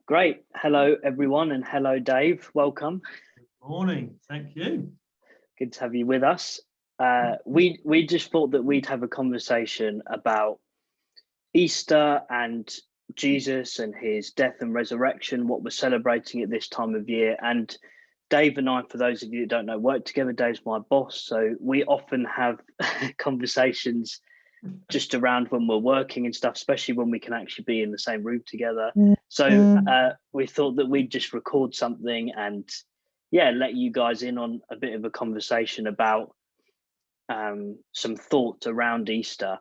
Great. Hello, everyone, and hello, Dave. Welcome. Morning. Thank you. Good to have you with us. We just thought that we'd have a conversation about Easter and Jesus and his death and resurrection, what we're celebrating at this time of year. And Dave and I, for those of you that don't know, work together. Dave's my boss, so we often have conversations just around when we're working and stuff, especially when we can actually be in the same room together. So we thought that we'd just record something and let you guys in on a bit of a conversation about some thoughts around Easter.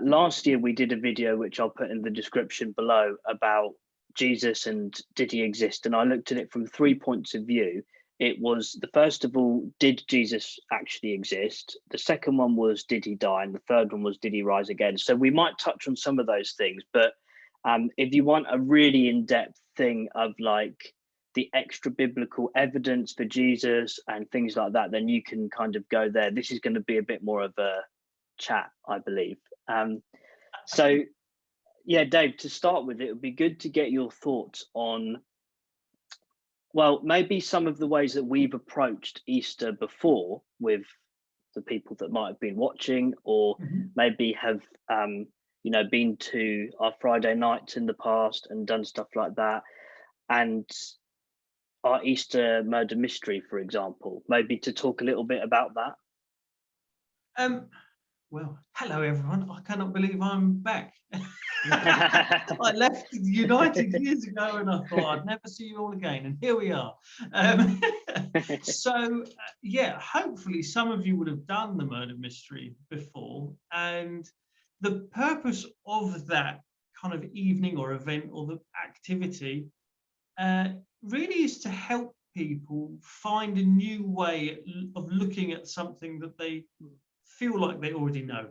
Last year we did a video which I'll put in the description below about Jesus and did he exist, and I looked at it from 3 points of view. It was, the first of all, did Jesus actually exist? The second one was, did he die? And the third one was, did he rise again? So we might touch on some of those things, but if you want a really in-depth thing of like the extra biblical evidence for Jesus and things like that, then you can kind of go there. This is going to be a bit more of a chat, I believe. So yeah, Dave, to start with, it would be good to get your thoughts on, well, maybe some of the ways that we've approached Easter before with the people that might have been watching, or maybe have, been to our Friday nights in the past and done stuff like that. And our Easter murder mystery, for example, maybe to talk a little bit about that. Well, hello, everyone. I cannot believe I'm back. I left United years ago and I thought I'd never see you all again, and here we are. Hopefully some of you would have done the murder mystery before, and the purpose of that kind of evening or event or the activity really is to help people find a new way of looking at something that they feel like they already know.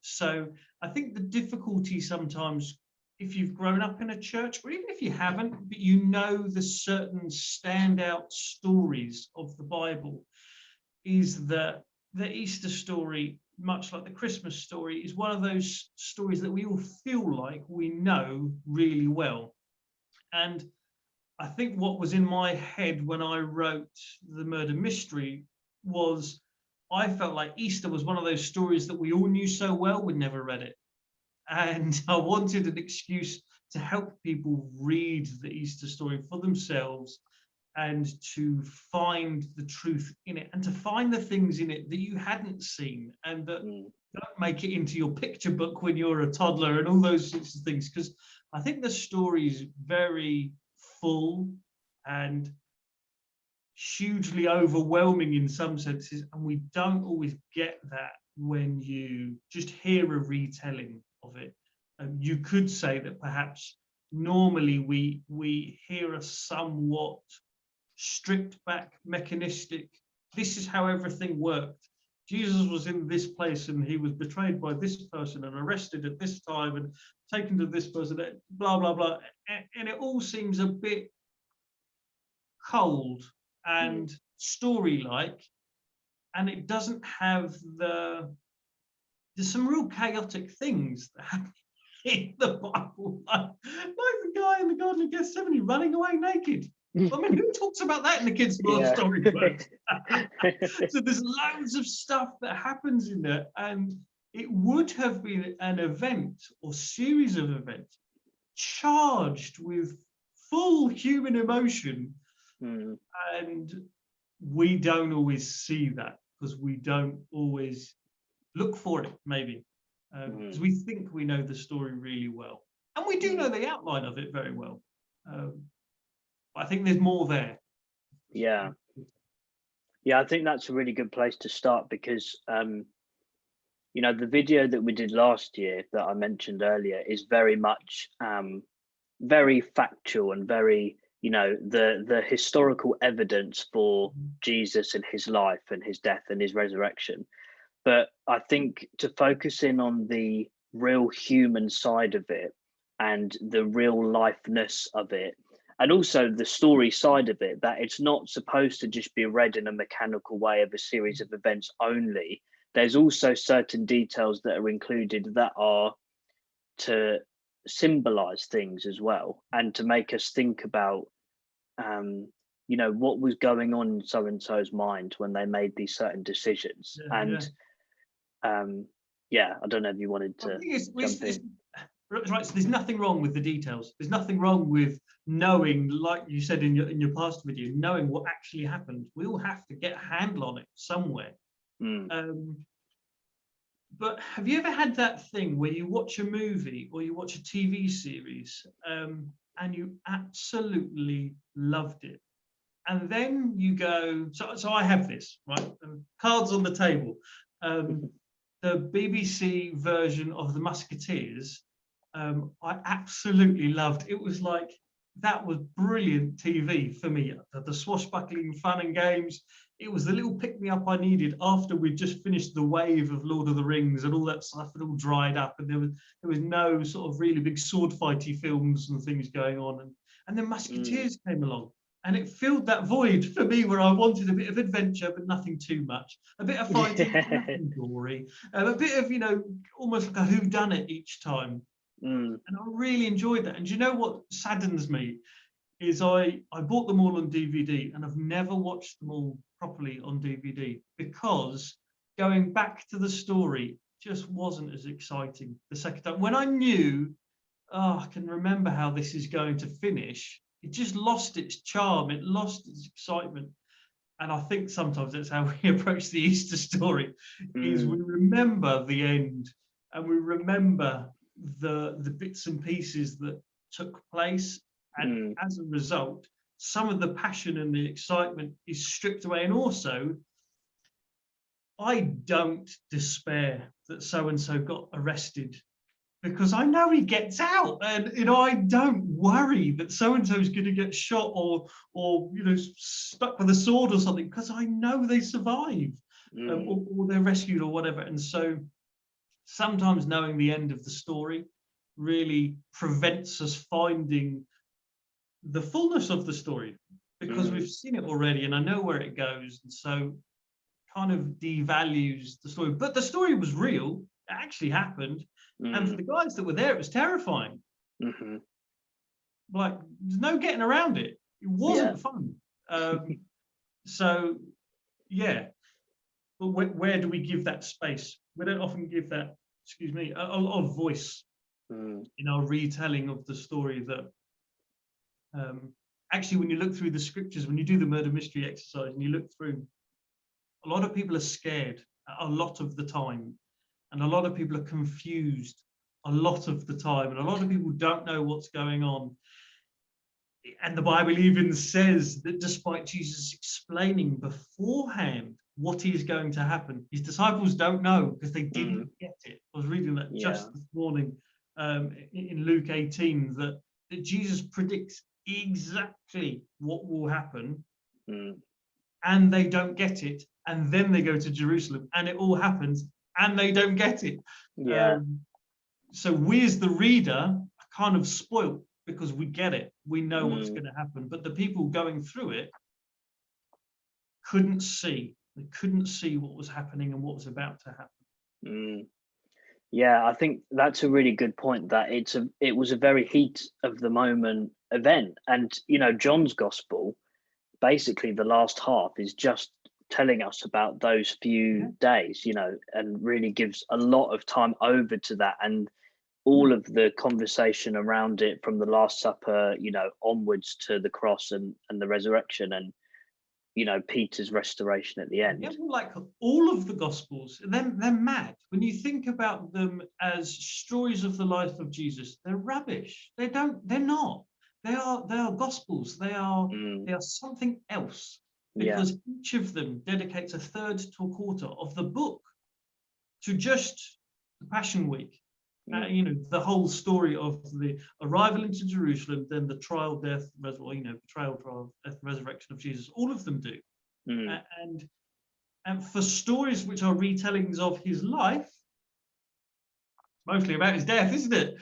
So I think the difficulty sometimes, if you've grown up in a church, or even if you haven't, but you know the certain standout stories of the Bible, is that the Easter story, much like the Christmas story, is one of those stories that we all feel like we know really well. And I think what was in my head when I wrote the murder mystery was, I felt like Easter was one of those stories that we all knew so well we'd never read it. And I wanted an excuse to help people read the Easter story for themselves and to find the truth in it and to find the things in it that you hadn't seen and that don't make it into your picture book when you're a toddler and all those sorts of things. Because I think the story is very full and hugely overwhelming in some senses, and we don't always get that when you just hear a retelling of it. You could say that perhaps normally we hear a somewhat stripped back, mechanistic, this is how everything worked. Jesus was in this place and he was betrayed by this person and arrested at this time and taken to this person, blah, blah, blah. And it all seems a bit cold and story-like, and it doesn't have there's some real chaotic things that happen in the Bible, like the guy in the Garden of Gethsemane running away naked. I mean, who talks about that in the kids' story books? So there's loads of stuff that happens in there, and it would have been an event or series of events charged with full human emotion. And we don't always see that because we don't always look for it, maybe, because we think we know the story really well, and we do know the outline of it very well. But I think there's more there. Yeah, I think that's a really good place to start, because the video that we did last year that I mentioned earlier is very much very factual and very, the historical evidence for Jesus and his life and his death and his resurrection. But I think to focus in on the real human side of it and the real lifeness of it, and also the story side of it, that it's not supposed to just be read in a mechanical way of a series of events only. There's also certain details that are included that are to symbolize things as well, and to make us think about what was going on in so and so's mind when they made these certain decisions. Yeah. I don't know if you wanted I to think jump in. right. So there's nothing wrong with the details. There's nothing wrong with knowing, like you said in your past video, knowing what actually happened. We all have to get a handle on it somewhere. But have you ever had that thing where you watch a movie or you watch a TV series and you absolutely loved it, and then you go, so I have this, right? Cards on the table. The BBC version of The Musketeers, I absolutely loved. It was like, that was brilliant TV for me. The swashbuckling fun and games. It was the little pick-me-up I needed after we'd just finished the wave of Lord of the Rings and all that stuff had all dried up, and there was no sort of really big sword fighty films and things going on. And then Musketeers came along. And it filled that void for me where I wanted a bit of adventure, but nothing too much. A bit of fighting, but nothing gory. A bit of, almost like a whodunit each time. And I really enjoyed that. And do you know what saddens me? Is I bought them all on DVD and I've never watched them all properly on DVD, because going back to the story just wasn't as exciting the second time. When I knew, I can remember how this is going to finish, it just lost its charm, it lost its excitement. And I think sometimes that's how we approach the Easter story, is we remember the end and we remember the bits and pieces that took place. And as a result, some of the passion and the excitement is stripped away. And also, I don't despair that so-and-so got arrested, because I know he gets out, and I don't worry that so-and-so is going to get shot or stuck with a sword or something, because I know they survive, or they're rescued or whatever. And so sometimes knowing the end of the story really prevents us finding the fullness of the story, because we've seen it already and I know where it goes, and so kind of devalues the story. But the story was real, it actually happened. And for the guys that were there, it was terrifying. Like, there's no getting around it. It wasn't fun. So, yeah. But where do we give that space? We don't often give that, a lot of voice in our retelling of the story. That actually, when you look through the scriptures, when you do the murder mystery exercise and you look through, a lot of people are scared a lot of the time. And a lot of people are confused a lot of the time. And a lot of people don't know what's going on. And the Bible even says that despite Jesus explaining beforehand what is going to happen, his disciples don't know because they didn't get it. I was reading that just this morning in Luke 18, that Jesus predicts exactly what will happen. And they don't get it. And then they go to Jerusalem and it all happens. And they don't get it. So we as the reader are kind of spoilt because we get it. We know what's going to happen. But the people going through it couldn't see. They couldn't see what was happening and what was about to happen. Yeah, I think that's a really good point, that it was a very heat of the moment event. And, John's gospel, basically the last half is just telling us about those few days, and really gives a lot of time over to that, and all of the conversation around it from the Last Supper, onwards to the cross and the resurrection, and Peter's restoration at the end. Yeah, well, like all of the Gospels, they're mad. When you think about them as stories of the life of Jesus, they're rubbish. They're not. They are Gospels. They are something else, because each of them dedicates a third to a quarter of the book to just the Passion Week. The whole story of the arrival into Jerusalem, then the trial, death, betrayal, trial, death, resurrection of Jesus. All of them do. And for stories which are retellings of his life, mostly about his death, isn't it?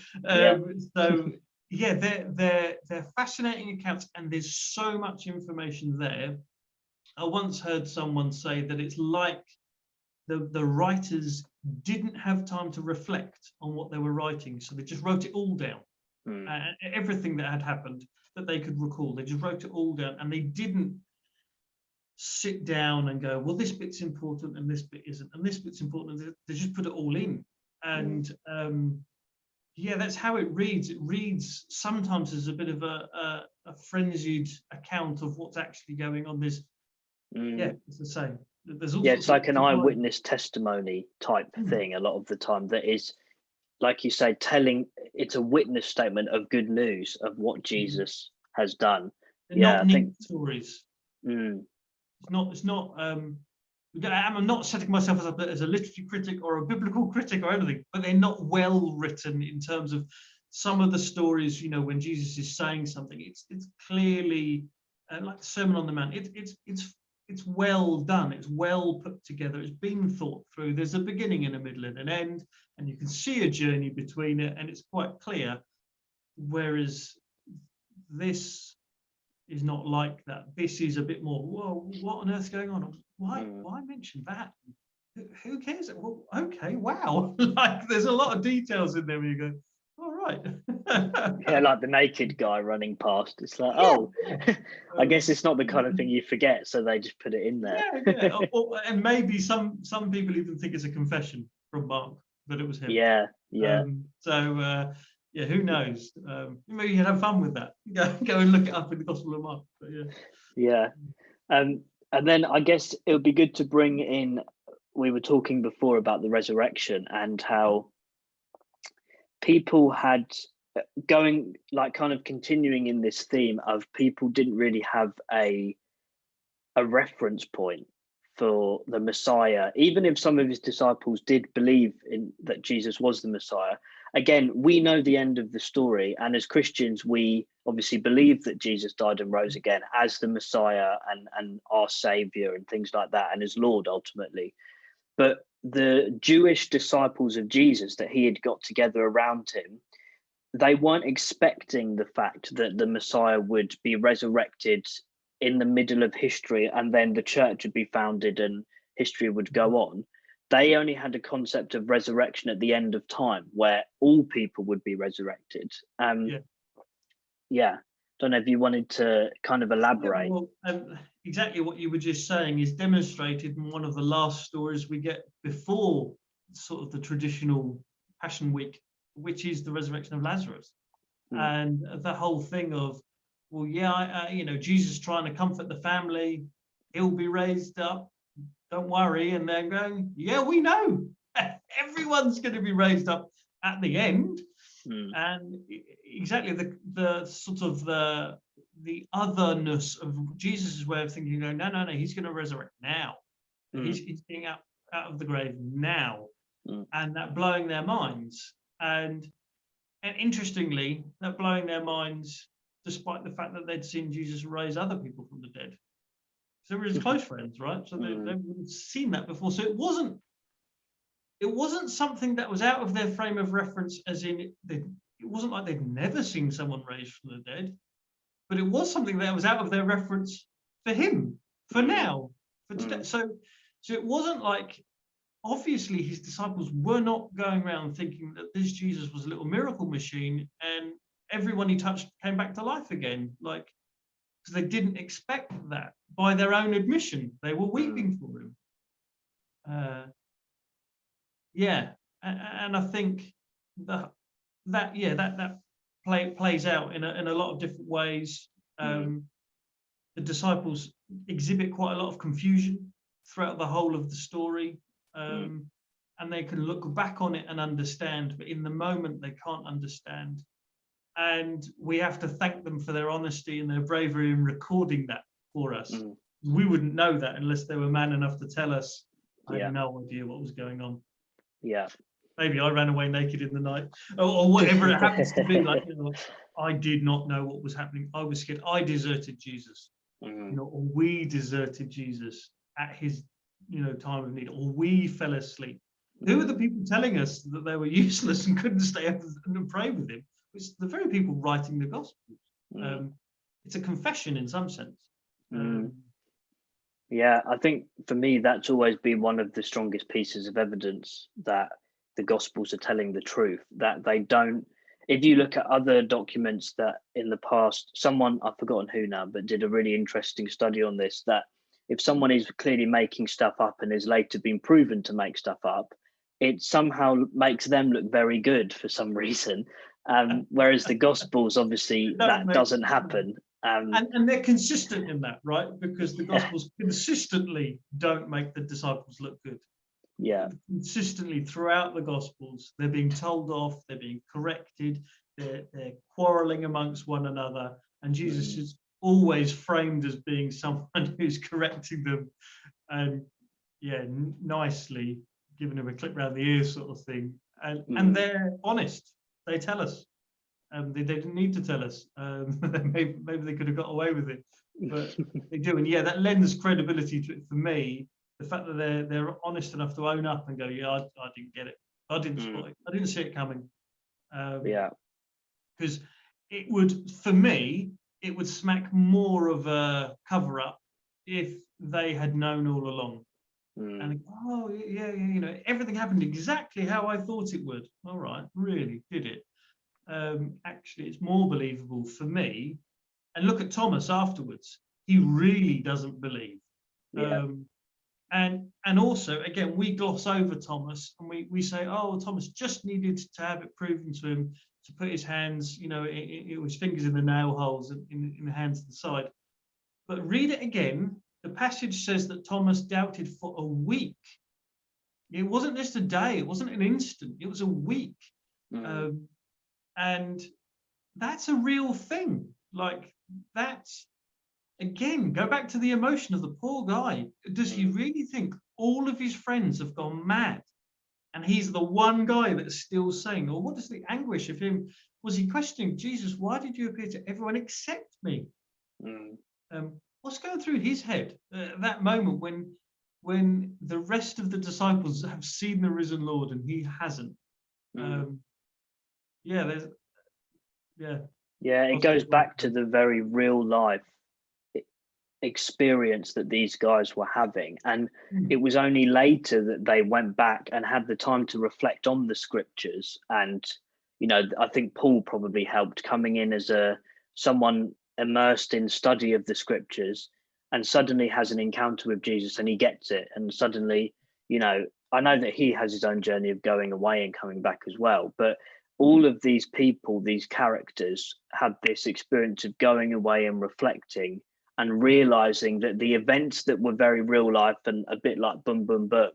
So yeah, they're fascinating accounts, and there's so much information there. I once heard someone say that it's like the writers didn't have time to reflect on what they were writing, so they just wrote it all down. everything that had happened that they could recall. They just wrote it all down, and they didn't sit down and go, well, this bit's important and this bit isn't, and this bit's important. They just put it all in. And yeah, that's how it reads. It reads sometimes as a bit of a frenzied account of what's actually going on. Yeah, it's the same. There's all it's like an eyewitness testimony type thing a lot of the time, that is, like you say, it's a witness statement of good news of what Jesus has done. They're not neat stories. It's not. I'm not setting myself up as a literary critic or a biblical critic or anything, but they're not well written in terms of some of the stories. When Jesus is saying something, it's clearly like the Sermon on the Mount. It's well done. It's well put together. It's been thought through. There's a beginning and a middle and an end, and you can see a journey between it, and it's quite clear. Whereas this is not like that. This is a bit more, whoa, what on earth's going on? Why mention that? Who cares? Well, okay, wow. Like, there's a lot of details in there where you go, all right. Yeah, like the naked guy running past. It's like, I guess it's not the kind of thing you forget, so they just put it in there. Yeah. And maybe some people even think it's a confession from Mark that it was him. Yeah. Yeah, who knows? Maybe you can have fun with that. Go and look it up in the Gospel of Mark. But yeah. And then I guess it would be good to bring in, we were talking before about the resurrection and how people had going, like, kind of continuing in this theme of people didn't really have a reference point for the Messiah, even if some of his disciples did believe in that Jesus was the Messiah. Again, we know the end of the story, and as Christians, we obviously believe that Jesus died and rose again as the Messiah and our Savior and things like that, and as Lord ultimately. But the Jewish disciples of Jesus that he had got together around him, they weren't expecting the fact that the Messiah would be resurrected in the middle of history and then the church would be founded and history would go on. They only had a concept of resurrection at the end of time where all people would be resurrected. Don't know if you wanted to kind of elaborate. Exactly what you were just saying is demonstrated in one of the last stories we get before sort of the traditional Passion Week, which is the resurrection of Lazarus. And the whole thing of, well, Jesus trying to comfort the family, he'll be raised up, don't worry. And they're going, yeah, we know. Everyone's going to be raised up at the end. And exactly the sort of the otherness of Jesus' way of thinking, going, no, he's going to resurrect now. He's getting out of the grave now. And that blowing their minds. And interestingly, that blowing their minds, despite the fact that they'd seen Jesus raise other people from the dead. So they were his close friends, right? So they would have seen that before. So it wasn't something that was out of their frame of reference, as in it wasn't like they'd never seen someone raised from the dead, but it was something that was out of their reference for him, for now, for today. So it wasn't like, obviously his disciples were not going around thinking that this Jesus was a little miracle machine and everyone he touched came back to life again, like, because they didn't expect that. By their own admission, they were weeping for him. And I think that plays out in a lot of different ways. The disciples exhibit quite a lot of confusion throughout the whole of the story, and they can look back on it and understand, but in the moment they can't understand. And we have to thank them for their honesty and their bravery in recording that for us. We wouldn't know that unless they were man enough to tell us. I had no idea what was going on. Yeah. Maybe I ran away naked in the night, or whatever it happens to be. Like, I did not know what was happening. I was scared. I deserted Jesus, or we deserted Jesus at his, time of need, or we fell asleep. Who are the people telling us that they were useless and couldn't stay up and pray with him? It's the very people writing the Gospels. It's a confession in some sense. Yeah, I think for me, that's always been one of the strongest pieces of evidence that the Gospels are telling the truth, that they don't, if you look at other documents that in the past, someone, I've forgotten who now, but did a really interesting study on this, that if someone is clearly making stuff up and is later been proven to make stuff up, it somehow makes them look very good for some reason. Whereas the Gospels, obviously, that doesn't happen. And they're consistent in that, right? Because the Yeah. Gospels consistently don't make the disciples look good. Yeah. Consistently throughout the Gospels, they're being told off, they're being corrected, they're quarreling amongst one another, and Jesus is always framed as being someone who's correcting them and nicely giving them a clip round the ear sort of thing. And they're honest. They tell us. They didn't need to tell us. Maybe they could have got away with it, but they do. And that lends credibility to it for me. The fact that they're honest enough to own up and go, I didn't get it. I didn't spot it. I didn't see it coming. Because it would, for me, it would smack more of a cover up if they had known all along. And everything happened exactly how I thought it would. All right, really, did it? Actually, it's more believable for me. And look at Thomas afterwards. He really doesn't believe. And also, again, we gloss over Thomas and we say, oh, Thomas just needed to have it proven to him, to put his hands, his fingers in the nail holes in the hands of the side. But read it again. The passage says that Thomas doubted for a week. It wasn't just a day. It wasn't an instant. It was a week. And that's a real thing. Like, that's, again, go back to the emotion of the poor guy. Does he really think all of his friends have gone mad? And he's the one guy that's still saying, or what is the anguish of him? Was he questioning, Jesus, why did you appear to everyone except me? What's going through his head at that moment when the rest of the disciples have seen the risen Lord and he hasn't? It goes back to the very real life experience that these guys were having, and it was only later that they went back and had the time to reflect on the scriptures. And I think Paul probably helped, coming in as someone immersed in study of the scriptures, and suddenly has an encounter with Jesus and he gets it, and suddenly I know that he has his own journey of going away and coming back as well, but all of these people, these characters, had this experience of going away and reflecting and realizing that the events that were very real life and a bit like boom, boom, boom,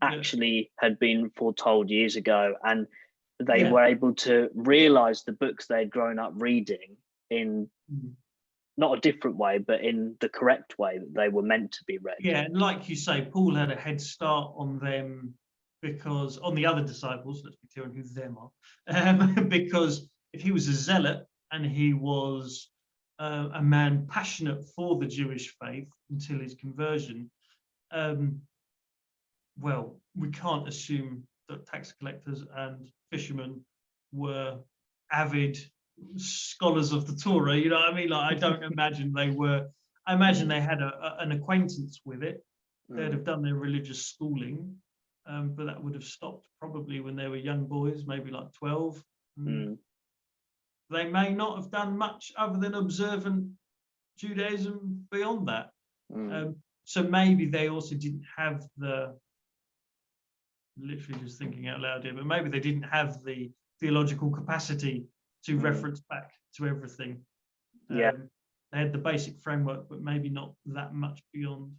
actually had been foretold years ago. And they were able to realize the books they'd grown up reading in not a different way, but in the correct way that they were meant to be read. Yeah, and like you say, Paul had a head start on them, because on the other disciples, let's be clear on who them are, because if he was a zealot and he was a man passionate for the Jewish faith until his conversion, well, we can't assume that tax collectors and fishermen were avid scholars of the Torah. You know what I mean? Like, I don't imagine they were. I imagine they had an acquaintance with it. They'd have done their religious schooling, but that would have stopped probably when they were young boys, maybe like 12. They may not have done much other than observant Judaism beyond that. So maybe they also didn't have the, literally just thinking out loud here, but maybe they didn't have the theological capacity to reference back to everything. They had the basic framework, but maybe not that much beyond.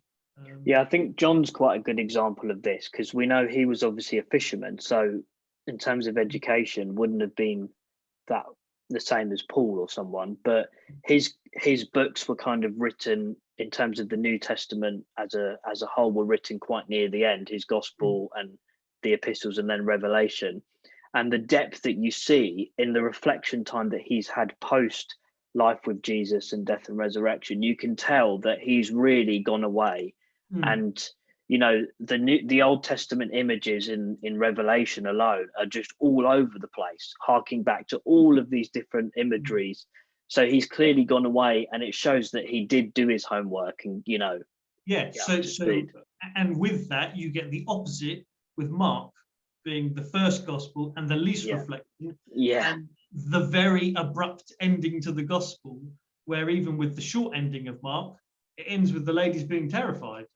I think John's quite a good example of this, because we know he was obviously a fisherman. So in terms of education, wouldn't have been that the same as Paul or someone, but his books were kind of written in terms of the New Testament as a whole, were written quite near the end, his gospel and the epistles and then Revelation. And the depth that you see in the reflection time that he's had post life with Jesus and death and resurrection, you can tell that he's really gone away. And the Old Testament images in Revelation alone are just all over the place, harking back to all of these different imageries. So he's clearly gone away, and it shows that he did do his homework and So and with that you get the opposite with Mark being the first gospel and the least reflecting. And the very abrupt ending to the gospel, where even with the short ending of Mark, it ends with the ladies being terrified.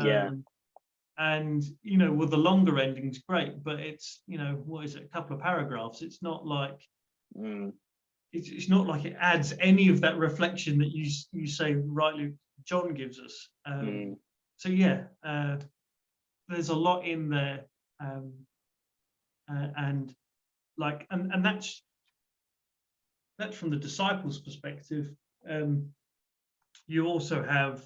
Yeah. And, you know, well, the longer ending's great, but it's, you know, what is it, a couple of paragraphs. It's not like it's not like it adds any of that reflection that you say rightly John gives us. So yeah, there's a lot in there, and that's from the disciples' perspective. You also have,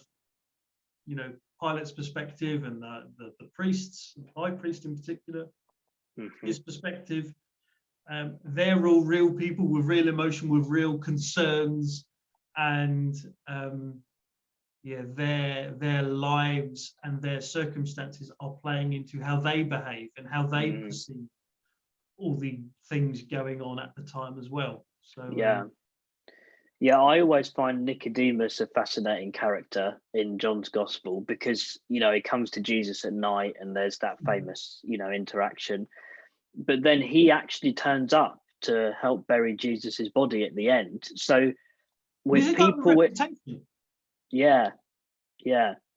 you know, Pilate's perspective, and the priests, the high priest in particular, his perspective. They're all real people with real emotion, with real concerns, and their lives and their circumstances are playing into how they behave and how they perceive all the things going on at the time as well. So yeah, I always find Nicodemus a fascinating character in John's gospel, because, you know, he comes to Jesus at night and there's that famous, you know, interaction, but then he actually turns up to help bury Jesus's body at the end. So with people, yeah,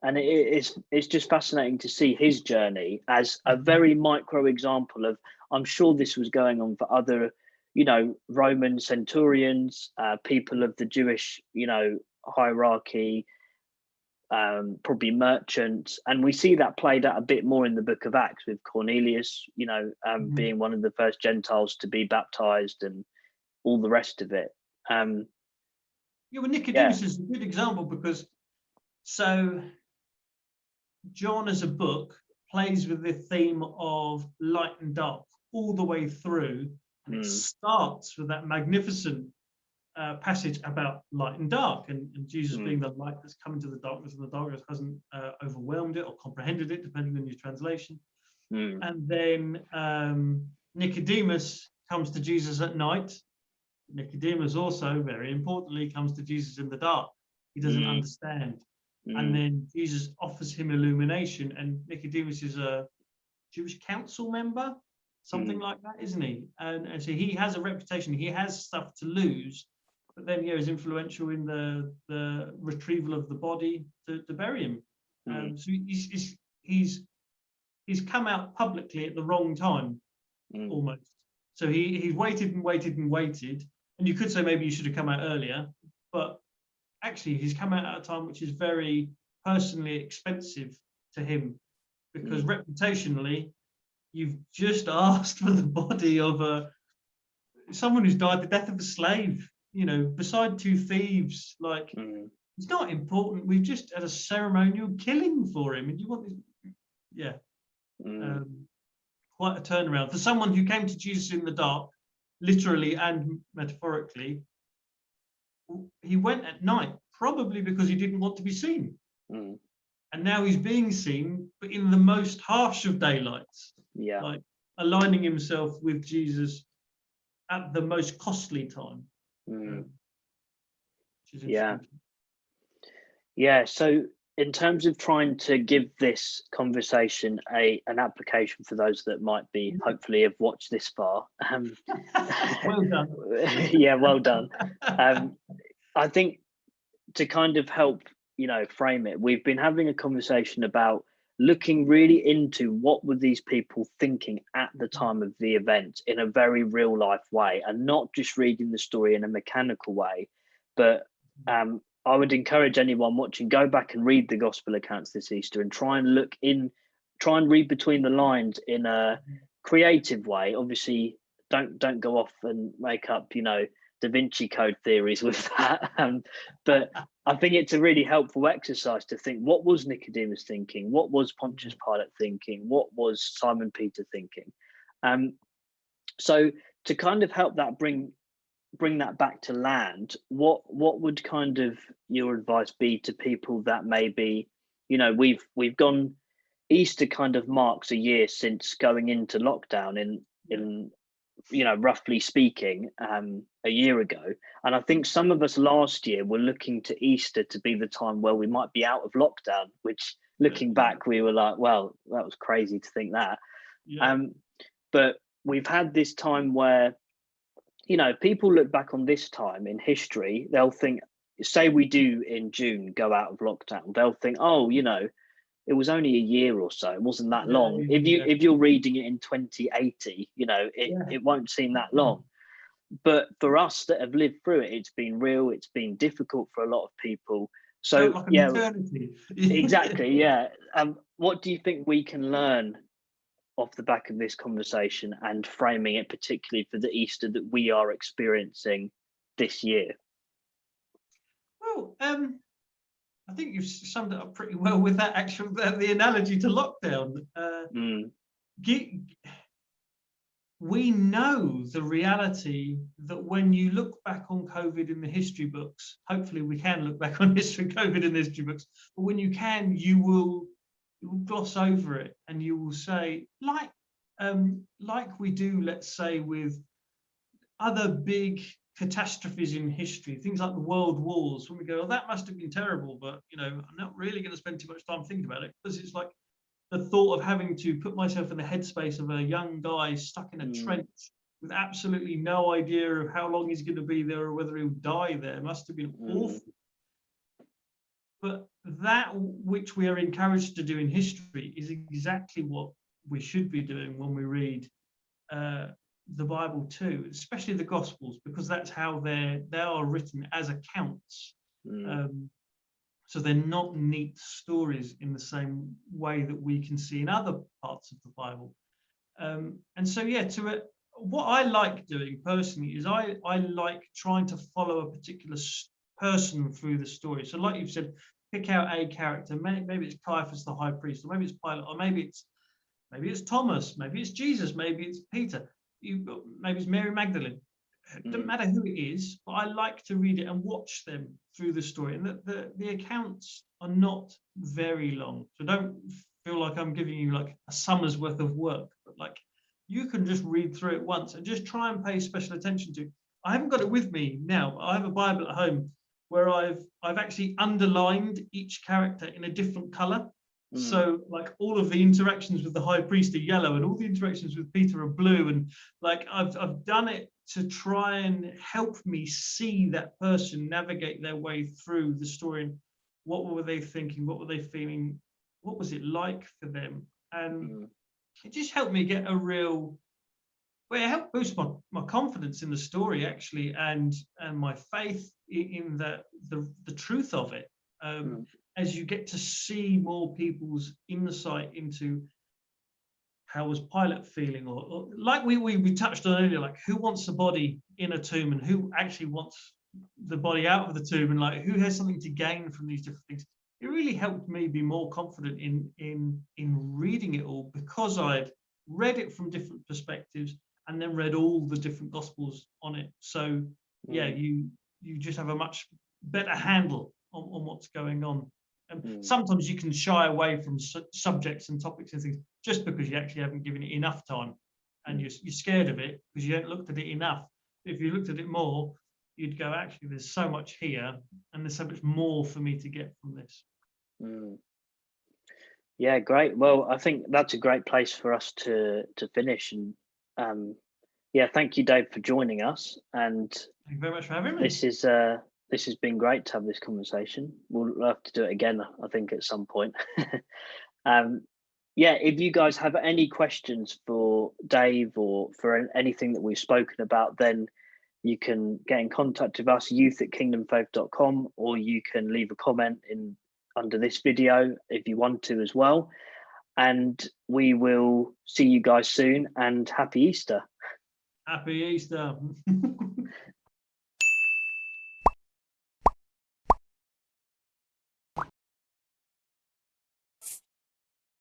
and it's just fascinating to see his journey as a very micro example of, I'm sure this was going on for other, you know, Roman centurions, people of the Jewish, you know, hierarchy, probably merchants, and we see that played out a bit more in the book of Acts with Cornelius, you know, being one of the first Gentiles to be baptized and all the rest of it. Well, Nicodemus is a good example, because so John as a book plays with the theme of light and dark all the way through, and it starts with that magnificent passage about light and dark, and Jesus being the light that's come into the darkness, and the darkness hasn't overwhelmed it or comprehended it, depending on your translation. And then Nicodemus comes to Jesus at night. Nicodemus also, very importantly, comes to Jesus in the dark. He doesn't understand. And then Jesus offers him illumination, and Nicodemus is a Jewish council member, something like that, isn't he? And so he has a reputation, he has stuff to lose, but then is influential in the retrieval of the body to bury him. So he's come out publicly at the wrong time, almost. So he waited and waited and waited, and you could say maybe you should have come out earlier, but actually he's come out at a time which is very personally expensive to him, because reputationally you've just asked for the body of someone who's died the death of a slave, you know, beside two thieves. Like, it's not important. We've just had a ceremonial killing for him, and you want this? Quite a turnaround for someone who came to Jesus in the dark, literally and metaphorically. He went at night, probably because he didn't want to be seen. And now he's being seen, but in the most harsh of daylights. Like aligning himself with Jesus at the most costly time. So in terms of trying to give this conversation an application for those that might be hopefully have watched this far, well done. Well done. I think to kind of help, you know, frame it, we've been having a conversation about looking really into what were these people thinking at the time of the event in a very real life way, and not just reading the story in a mechanical way. But I would encourage anyone watching, go back and read the gospel accounts this Easter and try and read between the lines in a creative way. Obviously, don't go off and make up, you know, Da Vinci Code theories with that. But I think it's a really helpful exercise to think, what was Nicodemus thinking? What was Pontius Pilate thinking? What was Simon Peter thinking? So to kind of help that bring that back to land, what would kind of your advice be to people that maybe, you know, we've gone, Easter kind of marks a year since going into lockdown in you know, roughly speaking, a year ago. And I think some of us last year were looking to Easter to be the time where we might be out of lockdown, which looking back, we were like, well, that was crazy to think that. But we've had this time where you know, people look back on this time in history, they'll think, say we do in June go out of lockdown, they'll think, oh, you know, it was only a year or so, it wasn't that long. Yeah. If you're reading it in 2080, you know, it won't seem that long. But for us that have lived through it, it's been real, it's been difficult for a lot of people. So Felt like an yeah, eternity. exactly, yeah. What do you think we can learn off the back of this conversation and framing it particularly for the Easter that we are experiencing this year? Well, I think you've summed it up pretty well with that actual the analogy to lockdown. We know the reality that when you look back on COVID in the history books, hopefully we can look back on COVID in the history books, but when you can, you will gloss over it and you will say, like we do, let's say, with other big catastrophes in history, things like the world wars, when we go, oh, that must have been terrible, but you know, I'm not really going to spend too much time thinking about it, because it's like the thought of having to put myself in the headspace of a young guy stuck in a trench with absolutely no idea of how long he's going to be there or whether he'll die there must have been awful. But that which we are encouraged to do in history is exactly what we should be doing when we read the Bible too, especially the Gospels, because that's how they are written as accounts. So they're not neat stories in the same way that we can see in other parts of the Bible. And so, yeah, what I like doing personally is I like trying to follow a particular person through the story. So like you've said, pick out a character. Maybe it's Caiaphas the high priest, or maybe it's Pilate, or maybe it's Thomas, maybe it's Jesus, maybe it's Peter, maybe it's Mary Magdalene. It doesn't matter who it is, but I like to read it and watch them through the story. And the accounts are not very long. So don't feel like I'm giving you like a summer's worth of work, but like you can just read through it once and just try and pay special attention to. I haven't got it with me now, but I have a Bible at home where I've actually underlined each character in a different color. So like all of the interactions with the high priest are yellow and all the interactions with Peter are blue. And like I've done it to try and help me see that person navigate their way through the story. And what were they thinking? What were they feeling? What was it like for them? And it just helped me get it helped boost my confidence in the story actually, and my faith in the truth of it. As you get to see more people's insight into how was Pilate feeling, or like we touched on earlier, like who wants the body in a tomb and who actually wants the body out of the tomb, and like who has something to gain from these different things. It really helped me be more confident in reading it all, because I'd read it from different perspectives and then read all the different gospels on it. So yeah, you just have a much better handle on what's going on. Sometimes you can shy away from subjects and topics and things just because you actually haven't given it enough time, and you're scared of it because you haven't looked at it enough. If you looked at it more, you'd go, actually, there's so much here, and there's so much more for me to get from this. Yeah, great. Well, I think that's a great place for us to finish. And yeah, thank you, Dave, for joining us. And thank you very much for having me. This has been great to have this conversation. We'll have to do it again, I think, at some point. Yeah, if you guys have any questions for Dave or for anything that we've spoken about, then you can get in contact with us, youth@kingdomfaith.com, or you can leave a comment under this video if you want to as well. And we will see you guys soon, and happy Easter. Happy Easter.